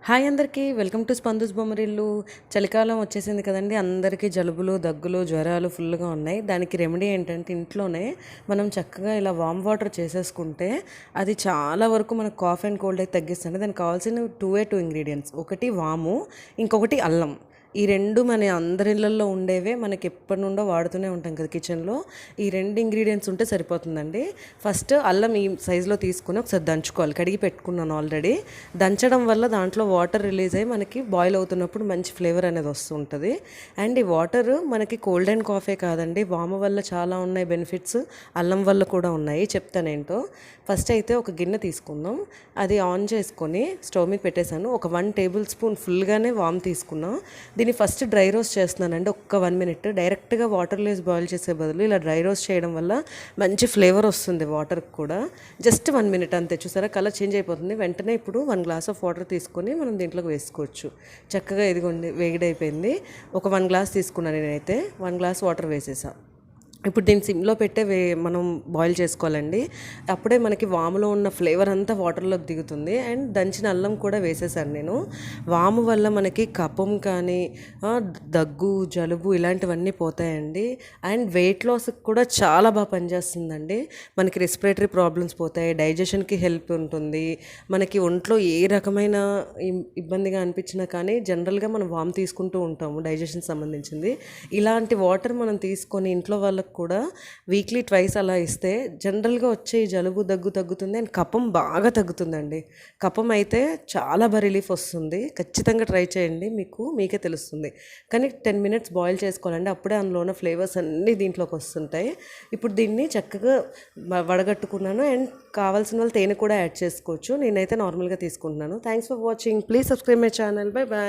Hi అందరికీ welcome to స్పందూస్ Bommarillu. చలికాలం వచ్చేసింది కదండి. అందరికీ జలుబులు, దగ్గులు, జ్వరాలు ఫుల్గా ఉన్నాయి. దానికి రెమెడీ ఏంటంటే ఇంట్లోనే మనం చక్కగా ఇలా వామ్ వాటర్ చేసేసుకుంటే అది చాలా వరకు మనకు కాఫ్ అండ్ కోల్డ్ అయితే తగ్గిస్తుంది. దానికి కావాల్సిన టూ ఇంగ్రీడియంట్స్, ఒకటి వాము, ఇంకొకటి అల్లం. ఈ రెండు మన అందరి ఇళ్ళల్లో ఉండేవే, మనకి ఎప్పటి నుండో వాడుతూనే ఉంటాం కదా కిచెన్లో. ఈ రెండు ఇంగ్రీడియంట్స్ ఉంటే సరిపోతుందండి. ఫస్ట్ అల్లం ఈ సైజులో తీసుకుని ఒకసారి దంచుకోవాలి. కడిగి పెట్టుకున్నాను ఆల్రెడీ. దంచడం వల్ల దాంట్లో వాటర్ రిలీజ్ అయ్యి మనకి బాయిల్ అవుతున్నప్పుడు మంచి ఫ్లేవర్ అనేది వస్తుంటుంది. అండ్ ఈ వాటర్ మనకి కోల్డ్ అండ్ కాఫే కాదండి, వాము వల్ల చాలా ఉన్నాయి బెనిఫిట్స్, అల్లం వల్ల కూడా ఉన్నాయి. చెప్తానేంటో. ఫస్ట్ అయితే ఒక గిన్నె తీసుకుందాం. అది ఆన్ చేసుకొని స్టవ్ మీద పెట్టేశాను. ఒక 1 టేబుల్ స్పూన్ ఫుల్గానే వామ్ తీసుకున్నాం. దీన్ని ఫస్ట్ డ్రై రోస్ట్ చేస్తున్నానండి. ఒక్క 1 మినిట్ డైరెక్ట్గా వాటర్లో వేసి బాయిల్ చేసే బదులు ఇలా డ్రై రోస్ట్ చేయడం వల్ల మంచి ఫ్లేవర్ వస్తుంది వాటర్కి కూడా. జస్ట్ 1 మినిట్ అంతే. చూసారా కలర్ చేంజ్ అయిపోతుంది. వెంటనే ఇప్పుడు 1 గ్లాస్ ఆఫ్ వాటర్ తీసుకొని మనం దీంట్లోకి వేసుకోవచ్చు. చక్కగా ఇదిగోండి వేడిపోయింది. ఒక 1 గ్లాస్ తీసుకున్నాను నేనైతే. 1 గ్లాస్ వాటర్ వేసేసాను. ఇప్పుడు దీన్ని సిమ్లో పెట్టే మనం బాయిల్ చేసుకోవాలండి. అప్పుడే మనకి వాములో ఉన్న ఫ్లేవర్ అంతా వాటర్లోకి దిగుతుంది. అండ్ దంచిన అల్లం కూడా వేసేసాను నేను. వాము వల్ల మనకి కఫం కానీ దగ్గు, జలుబు ఇలాంటివన్నీ పోతాయండి. అండ్ వెయిట్ లాస్కి కూడా చాలా బాగా పనిచేస్తుందండి. మనకి రెస్పిరేటరీ ప్రాబ్లమ్స్ పోతాయి, డైజెషన్కి హెల్ప్ ఉంటుంది. మనకి ఒంట్లో ఏ రకమైన ఇబ్బందిగా అనిపించినా కానీ జనరల్గా మనం వాము తీసుకుంటూ ఉంటాము డైజెషన్ సంబంధించింది. ఇలాంటి వాటర్ మనం తీసుకొని ఇంట్లో వాళ్ళకి కూడా వీక్లీ 2 అలా ఇస్తే జనరల్గా వచ్చే ఈ జలుబు, దగ్గు తగ్గుతుంది. అండ్ కఫం బాగా తగ్గుతుందండి. కఫం అయితే చాలా బాగా రిలీఫ్ వస్తుంది. ఖచ్చితంగా ట్రై చేయండి, మీకే తెలుస్తుంది. కానీ 10 మినిట్స్ బాయిల్ చేసుకోవాలండి. అప్పుడే అందులో ఉన్న ఫ్లేవర్స్ అన్నీ దీంట్లోకి వస్తుంటాయి. ఇప్పుడు దీన్ని చక్కగా వడగట్టుకున్నాను. అండ్ కావాల్సిన వాళ్ళు తేనె కూడా యాడ్ చేసుకోవచ్చు. నేనైతే నార్మల్గా తీసుకుంటున్నాను. Thanks for watching. Please subscribe my channel. Bye bye.